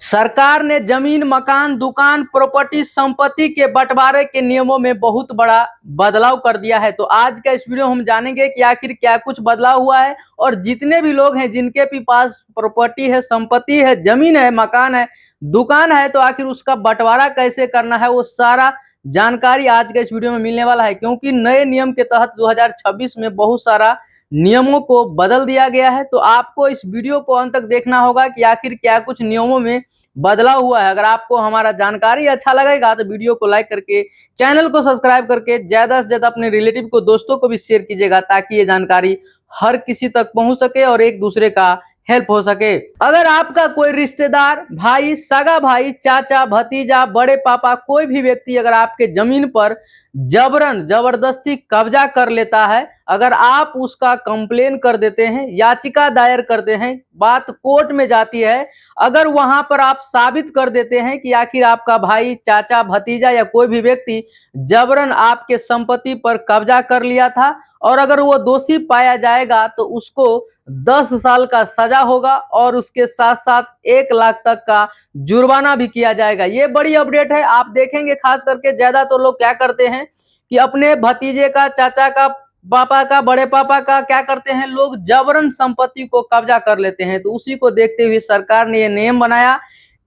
सरकार ने जमीन, मकान, दुकान, प्रॉपर्टी, संपत्ति के बंटवारे के नियमों में बहुत बड़ा बदलाव कर दिया है। तो आज का इस वीडियो हम जानेंगे कि आखिर क्या कुछ बदलाव हुआ है और जितने भी लोग हैं जिनके भी पास प्रॉपर्टी है, संपत्ति है, जमीन है, मकान है, दुकान है, तो आखिर उसका बंटवारा कैसे करना है, वो सारा जानकारी आज के इस वीडियो में मिलने वाला है। क्योंकि नए नियम के तहत 2026 में बहुत सारा नियमों को बदल दिया गया है। तो आपको इस वीडियो को अंत तक देखना होगा कि आखिर क्या कुछ नियमों में बदलाव हुआ है। अगर आपको हमारा जानकारी अच्छा लगेगा तो वीडियो को लाइक करके, चैनल को सब्सक्राइब करके ज्यादा से ज्यादा अपने रिलेटिव को, दोस्तों को भी शेयर कीजिएगा, ताकि ये जानकारी हर किसी तक पहुंच सके और एक दूसरे का हेल्प हो सके। अगर आपका कोई रिश्तेदार, भाई, सगा भाई, चाचा, भतीजा, बड़े पापा, कोई भी व्यक्ति अगर आपके जमीन पर जबरन जबरदस्ती कब्जा कर लेता है, अगर आप उसका कंप्लेन कर देते हैं, याचिका दायर करते हैं, बात कोर्ट में जाती है, अगर वहां पर आप साबित कर देते हैं कि आखिर आपका भाई, चाचा, भतीजा या कोई भी व्यक्ति जबरन आपके संपत्ति पर कब्जा कर लिया था और अगर वो दोषी पाया जाएगा तो उसको 10 साल का सजा होगा और उसके साथ साथ 1 लाख तक का जुर्माना भी किया जाएगा। ये बड़ी अपडेट है। आप देखेंगे खास करके ज्यादा तो लोग क्या करते हैं कि अपने भतीजे का, चाचा का, पापा का, बड़े पापा का क्या करते हैं, लोग जबरन संपत्ति को कब्जा कर लेते हैं। तो उसी को देखते हुए सरकार ने यह नियम बनाया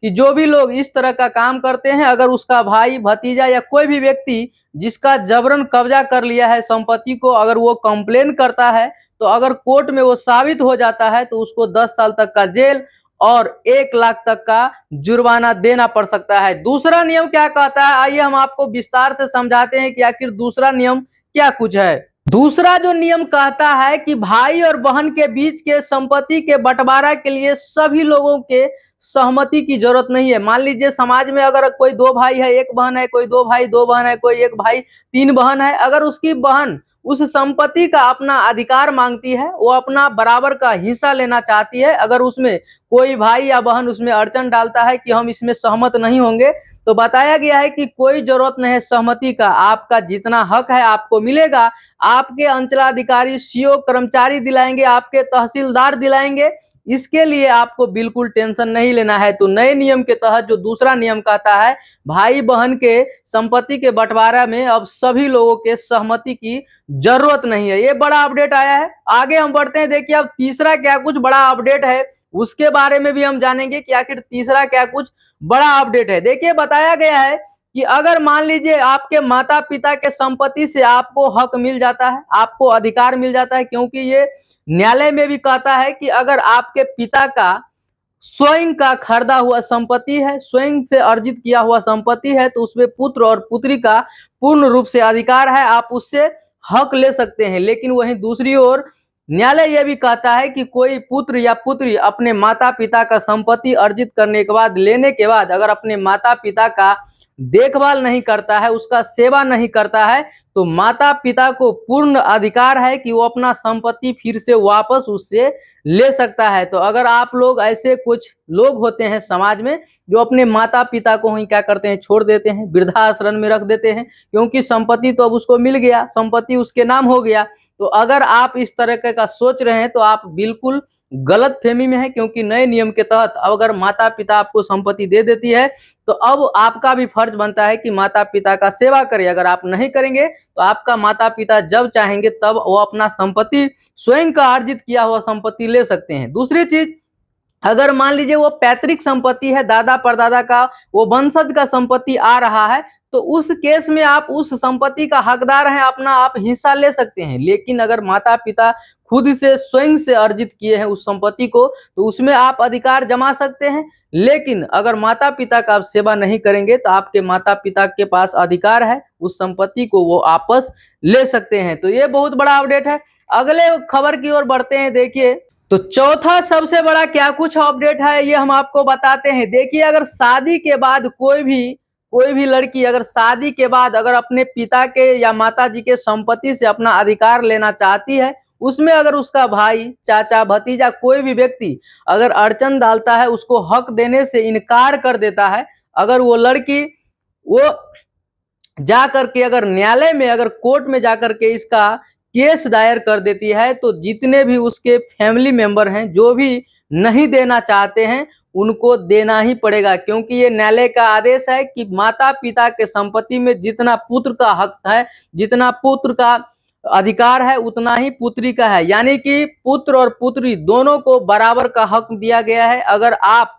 कि जो भी लोग इस तरह का काम करते हैं, अगर उसका भाई, भतीजा या कोई भी व्यक्ति जिसका जबरन कब्जा कर लिया है संपत्ति को, अगर वो कंप्लेन करता है तो अगर कोर्ट में वो साबित हो जाता है तो उसको 10 साल तक का जेल और 1 लाख तक का जुर्माना देना पड़ सकता है। दूसरा नियम क्या कहता है, आइए हम आपको विस्तार से समझाते हैं कि आखिर दूसरा नियम क्या कुछ है। दूसरा जो नियम कहता है कि भाई और बहन के बीच के संपत्ति के बंटवारा के लिए सभी लोगों के सहमति की जरूरत नहीं है। मान लीजिए समाज में अगर कोई 2 भाई है, 1 बहन है, कोई 2 भाई 2 बहन है, कोई 1 भाई 3 बहन है, अगर उसकी बहन उस संपत्ति का अपना अधिकार मांगती है, वो अपना बराबर का हिस्सा लेना चाहती है, अगर उसमें कोई भाई या बहन उसमें अड़चन डालता है कि हम इसमें सहमत नहीं होंगे, तो बताया गया है कि कोई जरूरत नहीं है सहमति का, आपका जितना हक है आपको मिलेगा। आपके अंचलाधिकारी, सीओ, कर्मचारी दिलाएंगे, आपके तहसीलदार दिलाएंगे, इसके लिए आपको बिल्कुल टेंशन नहीं लेना है। तो नए नियम के तहत जो दूसरा नियम कहता है, भाई बहन के संपत्ति के बंटवारा में अब सभी लोगों के सहमति की जरूरत नहीं है। ये बड़ा अपडेट आया है। आगे हम बढ़ते हैं। देखिए अब तीसरा क्या कुछ बड़ा अपडेट है उसके बारे में भी हम जानेंगे कि आखिर तीसरा क्या कुछ बड़ा अपडेट है। देखिए बताया गया है कि अगर मान लीजिए आपके माता पिता के संपत्ति से आपको हक मिल जाता है, आपको अधिकार मिल जाता है, क्योंकि ये न्यायालय में भी कहता है कि अगर आपके पिता का स्वयं का खरीदा हुआ संपत्ति है, स्वयं से अर्जित किया हुआ संपत्ति है, तो उसमें पुत्र और पुत्री का पूर्ण रूप से अधिकार है, आप उससे हक ले सकते हैं। लेकिन वहीं दूसरी ओर न्यायालय यह भी कहता है कि कोई पुत्र या पुत्री अपने माता पिता का संपत्ति अर्जित करने के बाद, लेने के बाद, अगर अपने माता पिता का देखभाल नहीं करता है, उसका सेवा नहीं करता है, तो माता पिता को पूर्ण अधिकार है कि वो अपना संपत्ति फिर से वापस उससे ले सकता है। तो अगर आप लोग, ऐसे कुछ लोग होते हैं समाज में जो अपने माता पिता को ही क्या करते हैं, छोड़ देते हैं, वृद्धाश्रम में रख देते हैं, क्योंकि संपत्ति तो अब उसको मिल गया, संपत्ति उसके नाम हो गया। तो अगर आप इस तरह का सोच रहे हैं तो आप बिल्कुल गलत फहमी में है, क्योंकि नए नियम के तहत अब अगर माता पिता आपको संपत्ति दे देती है तो अब आपका भी फर्ज बनता है कि माता पिता का सेवा करें। अगर आप नहीं करेंगे तो आपका माता पिता जब चाहेंगे तब वो अपना संपत्ति, स्वयं का अर्जित किया हुआ संपत्ति ले सकते हैं। दूसरी चीज, अगर मान लीजिए वो पैतृक संपत्ति है, दादा परदादा का, वो वंशज का संपत्ति आ रहा है, तो उस केस में आप उस संपत्ति का हकदार हैं, अपना आप हिस्सा ले सकते हैं। लेकिन अगर माता पिता खुद से स्वयं से अर्जित किए हैं उस संपत्ति को, तो उसमें आप अधिकार जमा सकते हैं। लेकिन अगर माता पिता का आप सेवा नहीं करेंगे तो आपके माता पिता के पास अधिकार है, उस संपत्ति को वो वापस ले सकते हैं। तो ये बहुत बड़ा अपडेट है। अगले खबर की ओर बढ़ते हैं। देखिए तो चौथा सबसे बड़ा क्या कुछ अपडेट है ये हम आपको बताते हैं। देखिए अगर शादी के बाद कोई भी लड़की अगर शादी के बाद अगर अपने पिता के या माता जी के संपत्ति से अपना अधिकार लेना चाहती है, उसमें अगर उसका भाई, चाचा, भतीजा, कोई भी व्यक्ति अगर अड़चन डालता है, उसको हक देने से इनकार कर देता है, अगर वो लड़की वो जा करके अगर न्यायालय में, अगर कोर्ट में जा करके इसका केस दायर कर देती है, तो जितने भी उसके फैमिली मेंबर हैं जो भी नहीं देना चाहते हैं, उनको देना ही पड़ेगा, क्योंकि ये न्यायालय का आदेश है कि माता पिता के संपत्ति में जितना पुत्र का हक है, जितना पुत्र का अधिकार है, उतना ही पुत्री का है। यानी कि पुत्र और पुत्री दोनों को बराबर का हक दिया गया है। अगर आप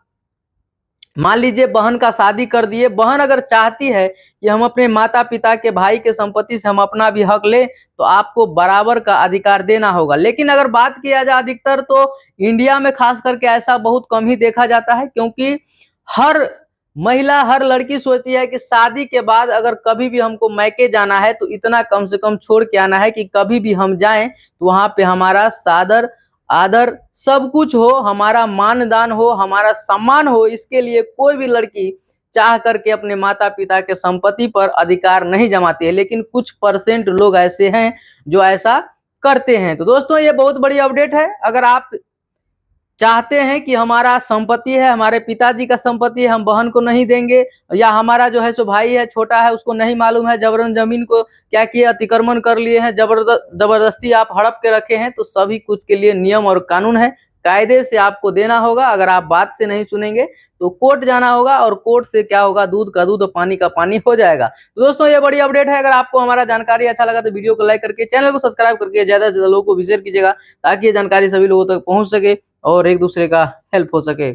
मान लीजिए बहन का शादी कर दिए, बहन अगर चाहती है कि हम अपने माता पिता के भाई के संपत्ति से हम अपना भी हक लें, तो आपको बराबर का अधिकार देना होगा। लेकिन अगर बात किया जाए अधिकतर, तो इंडिया में खास करके ऐसा बहुत कम ही देखा जाता है, क्योंकि हर महिला, हर लड़की सोचती है कि शादी के बाद अगर कभी भी हमको मैके जाना है तो इतना कम से कम छोड़ के आना है कि कभी भी हम जाएं तो वहां पे हमारा सादर आदर सब कुछ हो, हमारा मानदान हो, हमारा सम्मान हो। इसके लिए कोई भी लड़की चाह करके अपने माता पिता के संपत्ति पर अधिकार नहीं जमाती है, लेकिन कुछ परसेंट लोग ऐसे हैं जो ऐसा करते हैं। तो दोस्तों, ये बहुत बड़ी अपडेट है। अगर आप चाहते हैं कि हमारा संपत्ति है, हमारे पिताजी का संपत्ति है, हम बहन को नहीं देंगे, या हमारा जो है सो भाई है, छोटा है, उसको नहीं मालूम है, जबरन जमीन को क्या किया, अतिक्रमण कर लिए हैं, जबरदस्ती आप हड़प के रखे हैं, तो सभी कुछ के लिए नियम और कानून है, कायदे से आपको देना होगा। अगर आप बात से नहीं सुनेंगे तो कोर्ट जाना होगा, और कोर्ट से क्या होगा, दूध का दूध और पानी का पानी हो जाएगा। तो दोस्तों, ये बड़ी अपडेट है। अगर आपको हमारा जानकारी अच्छा लगा तो वीडियो को लाइक करके, चैनल को सब्सक्राइब करके ज्यादा से ज्यादा लोगों को भी शेयर कीजिएगा, ताकि ये जानकारी सभी लोगों तक पहुंच सके और एक दूसरे का हेल्प हो सके।